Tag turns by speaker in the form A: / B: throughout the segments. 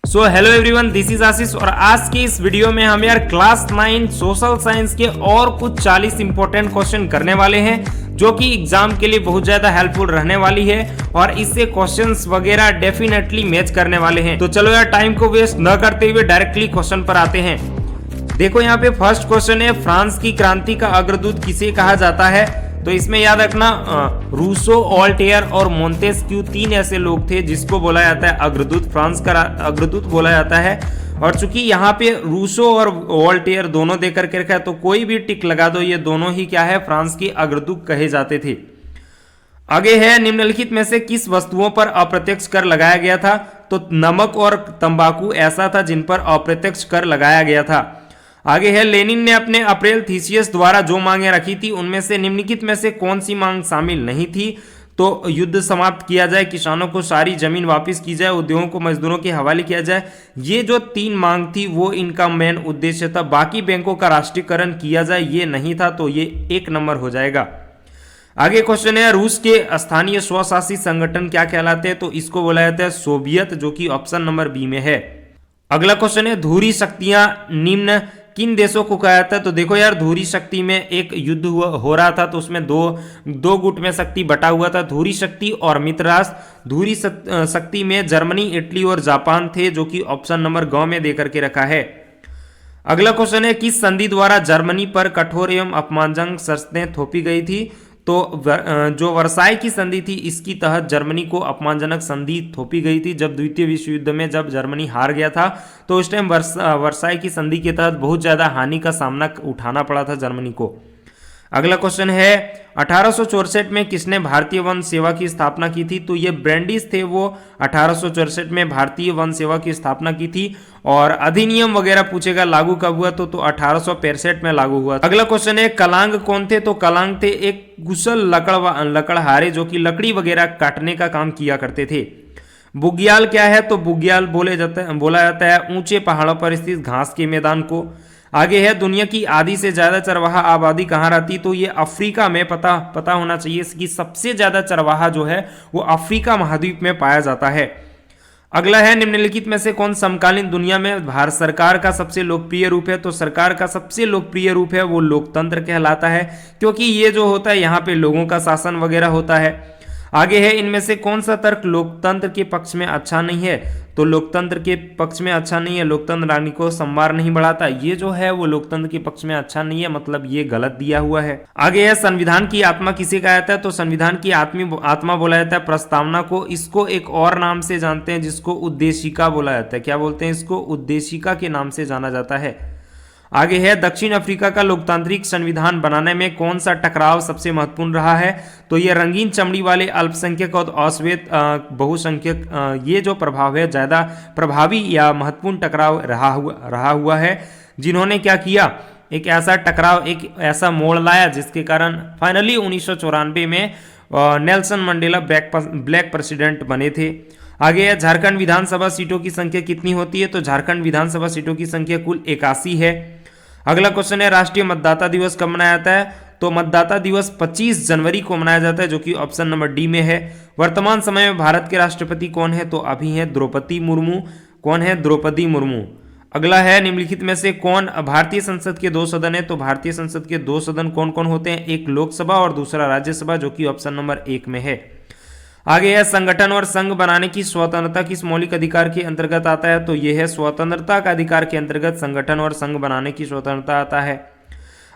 A: So hello everyone, this is Ashish और आज के इस वीडियो में हम यार क्लास 9 सोशल साइंस के और कुछ 40 इंपॉर्टेंट क्वेश्चन करने वाले हैं जो कि एग्जाम के लिए बहुत ज्यादा हेल्पफुल रहने वाली है और इससे क्वेश्चंस वगैरह डेफिनेटली मैच करने वाले हैं। तो चलो यार टाइम को वेस्ट न करते हुए डायरेक्टली क्वेश्चन पर आते हैं। देखो यहाँ पे फर्स्ट क्वेश्चन है, फ्रांस की क्रांति का अग्रदूत किसे कहा जाता है? तो इसमें याद रखना रूसो, ऑल्टेयर और मोंतेस्क्यू तीन ऐसे लोग थे जिसको बोला जाता है अग्रदूत, फ्रांस का अग्रदूत बोला जाता है। और चूंकि यहाँ पे रूसो और ऑल्टेयर दोनों दे करके रखा है तो कोई भी टिक लगा दो, ये दोनों ही क्या है, फ्रांस के अग्रदूत कहे जाते थे। आगे है, निम्नलिखित में से किस वस्तुओं पर अप्रत्यक्ष कर लगाया गया था? तो नमक और तंबाकू ऐसा था जिन पर अप्रत्यक्ष कर लगाया गया था। आगे है, लेनिन ने अपने अप्रैल थीसियस द्वारा जो मांगे रखी थी उनमें से निम्नलिखित में से कौन सी मांग शामिल नहीं थी? तो युद्ध समाप्त किया जाए, किसानों को सारी जमीन वापस की जाए, उद्योगों को मजदूरों के हवाले किया जाए। ये जो तीन मांग थी वो इनका मेन उद्देश्य था। बाकी बैंकों का राष्ट्रीयकरण किया जाए ये नहीं था, तो ये 1 नंबर हो जाएगा। आगे क्वेश्चन है, रूस के स्थानीय स्वशासित संगठन क्या कहलाते हैं? तो इसको बोला जाता है सोवियत, जो कि ऑप्शन नंबर बी में है। अगला क्वेश्चन है, धुरी शक्तियां निम्न किन देशों को कहा जाता है? तो देखो यार, धुरी शक्ति में एक युद्ध हो रहा था तो उसमें दो गुट में शक्ति बटा हुआ था, धुरी शक्ति और मित्र राष्ट्र। धुरी शक्ति में जर्मनी, इटली और जापान थे, जो कि ऑप्शन नंबर ग में देकर के रखा है। अगला क्वेश्चन है, किस संधि द्वारा जर्मनी पर कठोर एवं अपमानजनक शर्तें थोपी गई थी? तो जो वर्साई की संधि थी इसकी तहत जर्मनी को अपमानजनक संधि थोपी गई थी। जब द्वितीय विश्व युद्ध में जब जर्मनी हार गया था तो उस टाइम वर्साई की संधि के तहत बहुत ज्यादा हानि का सामना उठाना पड़ा था जर्मनी को। अगला क्वेश्चन है, 1864 में किसने भारतीय वन सेवा की स्थापना की थी? तो ये ब्रैंडिस थे, वो 1864 में भारतीय वन सेवा की स्थापना की थी। और अधिनियम वगैरह पूछेगा लागू कब हुआ तो 1865 में लागू हुआ। अगला क्वेश्चन है, कलांग कौन थे? तो कलांग थे एक कुशल लकड़हारे जो कि लकड़ी वगैरह काटने का काम किया करते थे। बुग्याल क्या है? तो बुग्याल बोला जाता है ऊंचे पहाड़ों पर स्थित घास के मैदान को। आगे है, दुनिया की आधी से ज्यादा चरवाहा आबादी कहाँ रहती? तो ये अफ्रीका में पता होना चाहिए कि सबसे ज्यादा चरवाहा जो है वो अफ्रीका महाद्वीप में पाया जाता है। अगला है, निम्नलिखित में से कौन समकालीन दुनिया में भारत सरकार का सबसे लोकप्रिय रूप है? तो सरकार का सबसे लोकप्रिय रूप है वो लोकतंत्र कहलाता है, क्योंकि ये जो होता है यहाँ पे लोगों का शासन वगैरह होता है। आगे है, इनमें से कौन सा तर्क लोकतंत्र के पक्ष में अच्छा नहीं है? तो लोकतंत्र के पक्ष में अच्छा नहीं है, लोकतंत्र रानी को संवार नहीं बढ़ाता, ये जो है वो लोकतंत्र के पक्ष में अच्छा नहीं है, मतलब ये गलत दिया हुआ है। आगे है, संविधान की आत्मा किसे कहा जाता है? तो संविधान की आत्मा बोला जाता है प्रस्तावना को। इसको एक और नाम से जानते हैं जिसको उद्देशिका बोला जाता है। क्या बोलते हैं इसको? उद्देशिका के नाम से जाना जाता है। आगे है, दक्षिण अफ्रीका का लोकतांत्रिक संविधान बनाने में कौन सा टकराव सबसे महत्वपूर्ण रहा है? तो ये रंगीन चमड़ी वाले अल्पसंख्यक और अश्वेत बहुसंख्यक, ये जो प्रभाव है ज्यादा प्रभावी या महत्वपूर्ण टकराव रहा हुआ है, जिन्होंने क्या किया, एक ऐसा टकराव, एक ऐसा मोड़ लाया जिसके कारण फाइनली 1994 में नेल्सन मंडेला ब्लैक प्रेसिडेंट बने थे। आगे है, झारखंड विधानसभा सीटों की संख्या कितनी होती है? तो झारखंड विधानसभा सीटों की संख्या कुल 81 है। अगला क्वेश्चन है, राष्ट्रीय मतदाता दिवस कब मनाया जाता है? तो मतदाता दिवस 25 जनवरी को मनाया जाता है, जो कि ऑप्शन नंबर डी में है। वर्तमान समय में भारत के राष्ट्रपति कौन है? तो अभी है द्रौपदी मुर्मू। कौन है? द्रौपदी मुर्मू। अगला है, निम्नलिखित में से कौन भारतीय संसद के 2 सदन है? तो भारतीय संसद के 2 सदन कौन कौन होते हैं? एक लोकसभा और दूसरा राज्यसभा, जो कि ऑप्शन नंबर 1 में है। आगे है, संगठन और संघ बनाने की स्वतंत्रता किस मौलिक अधिकार के अंतर्गत आता है? तो यह है स्वतंत्रता का अधिकार के अंतर्गत संगठन और संघ बनाने की स्वतंत्रता आता है।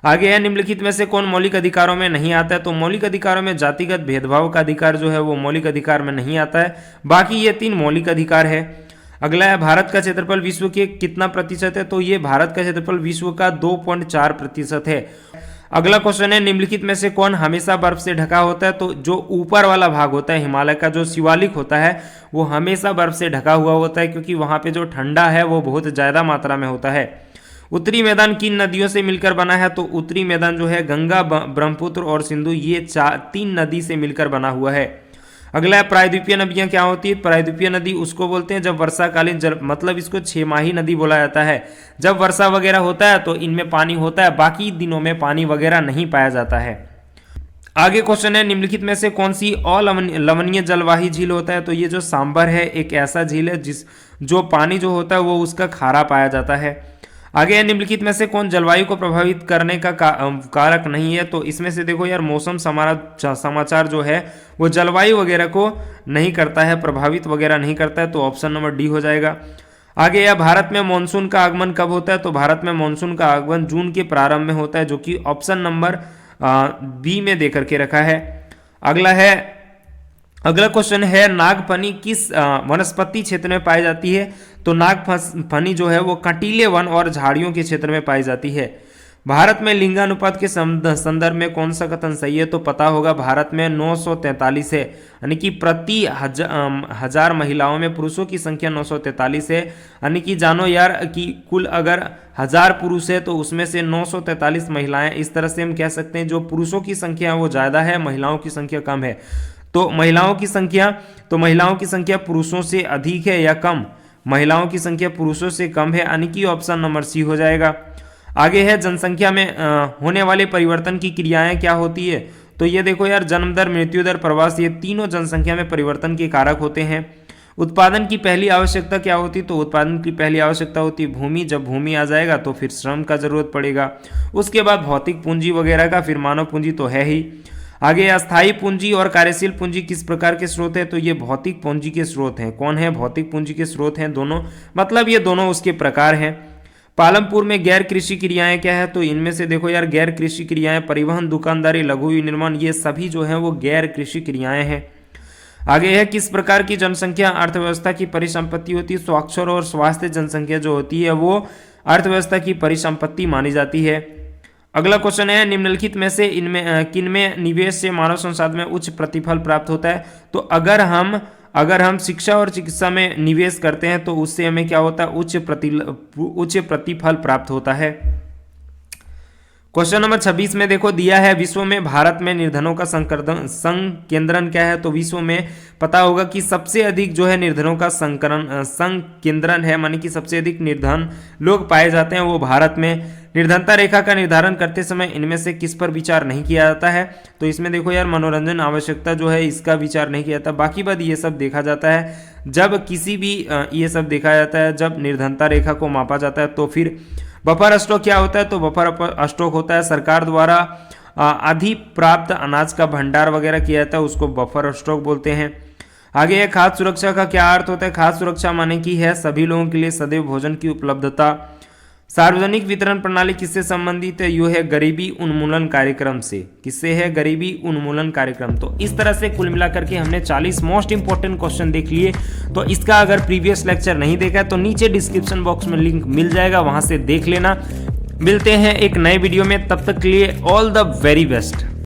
A: आगे है, निम्नलिखित में से कौन मौलिक अधिकारों में नहीं आता है? तो मौलिक अधिकारों में जातिगत भेदभाव का अधिकार जो है वो मौलिक अधिकार में नहीं आता है, बाकी ये 3 मौलिक अधिकार है। अगला है, भारत का क्षेत्रफल विश्व के कितना प्रतिशत है? तो ये भारत का क्षेत्रफल विश्व का 2.4% है। अगला क्वेश्चन है, निम्नलिखित में से कौन हमेशा बर्फ से ढका होता है? तो जो ऊपर वाला भाग होता है हिमालय का, जो शिवालिक होता है वो हमेशा बर्फ से ढका हुआ होता है, क्योंकि वहां पे जो ठंडा है वो बहुत ज्यादा मात्रा में होता है। उत्तरी मैदान किन नदियों से मिलकर बना है? तो उत्तरी मैदान जो है गंगा, ब्रह्मपुत्र और सिंधु, ये 3 नदी से मिलकर बना हुआ है। अगला है, प्रायद्वीपीय नदियां क्या होती है? प्रायद्वीपीय नदी उसको बोलते हैं जब वर्षाकालीन जल, मतलब इसको 6 माही नदी बोला जाता है। जब वर्षा वगैरह होता है तो इनमें पानी होता है, बाकी दिनों में पानी वगैरह नहीं पाया जाता है। आगे क्वेश्चन है, निम्नलिखित में से कौन सी अलवणीय जलवाही झील होता है? तो ये जो सांबर है एक ऐसा झील है जो पानी जो होता है वो उसका खारा पाया जाता है। आगे है निम्नलिखित में से कौन जलवायु को प्रभावित करने का कारक नहीं है, तो इसमें से देखो यार मौसम समाचार जो है वो जलवायु वगैरह को नहीं करता है, प्रभावित वगैरह नहीं करता है, तो ऑप्शन नंबर डी हो जाएगा। आगे यह भारत में मानसून का आगमन कब होता है, तो भारत में मानसून का आगमन जून के प्रारंभ में होता है, जो कि ऑप्शन नंबर बी में दे करके रखा है। अगला क्वेश्चन है नागफनी किस वनस्पति क्षेत्र में पाई जाती है, तो नागफनी जो है वो कंटीले वन और झाड़ियों के क्षेत्र में पाई जाती है। भारत में लिंगानुपात के संदर्भ में कौन सा कथन सही है, तो पता होगा भारत में 943 है, यानी कि प्रति हजार महिलाओं में पुरुषों की संख्या 943 है। यानी कि जानो यार कि कुल अगर 1000 पुरुष है तो उसमें से 943 महिलाएं, इस तरह से हम कह सकते हैं जो पुरुषों की संख्या वो ज़्यादा है, महिलाओं की संख्या कम है। तो महिलाओं की संख्या पुरुषों से अधिक है या कम, महिलाओं की संख्या पुरुषों से कम है, यानी कि ऑप्शन नंबर सी हो जाएगा। आगे है जनसंख्या में होने वाले परिवर्तन की क्रियाएं क्या होती है, तो ये देखो यार जन्म दर, मृत्यु दर, प्रवास, ये तीनों जनसंख्या में परिवर्तन के कारक होते हैं। उत्पादन की पहली आवश्यकता क्या होती, तो उत्पादन की पहली आवश्यकता होती है भूमि। जब भूमि आ जाएगा तो फिर श्रम का जरूरत पड़ेगा, उसके बाद भौतिक पूंजी वगैरह का, फिर मानव पूंजी तो है ही। आगे अस्थायी पूंजी और कार्यशील पूंजी किस प्रकार के स्रोत है, तो ये भौतिक पूंजी के स्रोत हैं। कौन है, भौतिक पूंजी के स्रोत हैं दोनों, मतलब ये दोनों उसके प्रकार हैं। पालमपुर में गैर कृषि क्रियाएं क्या है, तो इनमें से देखो यार गैर कृषि क्रियाएं परिवहन, दुकानदारी, लघु विनिर्माण, ये सभी जो है वो गैर कृषि क्रियाएं हैं। आगे है किस प्रकार की जनसंख्या अर्थव्यवस्था की परिसंपत्ति होती है, स्वाक्षर और स्वास्थ्य जनसंख्या जो होती है वो अर्थव्यवस्था की परिसंपत्ति मानी जाती है। अगला क्वेश्चन है निम्नलिखित में से किनमें निवेश से मानव संसाधन में उच्च प्रतिफल प्राप्त होता है, तो अगर हम शिक्षा और चिकित्सा में निवेश करते हैं तो उससे हमें क्या होता है, उच्च प्रतिफल प्राप्त होता है। क्वेश्चन नंबर 26 में देखो दिया है विश्व में भारत में निर्धनों का संकेंद्रण क्या है, तो विश्व में पता होगा कि सबसे अधिक जो है निर्धनों का संकेंद्रण है, मानी कि सबसे अधिक निर्धन लोग पाए जाते हैं वो भारत में। निर्धनता रेखा का निर्धारण करते समय इनमें से किस पर विचार नहीं किया जाता है, तो इसमें देखो यार मनोरंजन आवश्यकता जो है इसका विचार नहीं किया जाता। बाकी बात ये सब देखा जाता है जब किसी भी ये सब देखा जाता है जब निर्धनता रेखा को मापा जाता है। तो फिर बफर स्टॉक क्या होता है, तो बफर स्टॉक होता है सरकार द्वारा अधिप्राप्त अनाज का भंडार वगैरह किया जाता है, उसको बफर स्टॉक बोलते हैं। आगे है खाद्य सुरक्षा का क्या अर्थ होता है, खाद्य सुरक्षा माने की है सभी लोगों के लिए सदैव भोजन की उपलब्धता। सार्वजनिक वितरण प्रणाली किससे संबंधित है, यू है गरीबी उन्मूलन कार्यक्रम से। किससे है, गरीबी उन्मूलन कार्यक्रम। तो इस तरह से कुल मिलाकर के हमने 40 मोस्ट इंपॉर्टेंट क्वेश्चन देख लिए। तो इसका अगर प्रीवियस लेक्चर नहीं देखा तो नीचे डिस्क्रिप्शन बॉक्स में लिंक मिल जाएगा, वहां से देख लेना। मिलते हैं एक नए वीडियो में, तब तक के लिए ऑल द वेरी बेस्ट।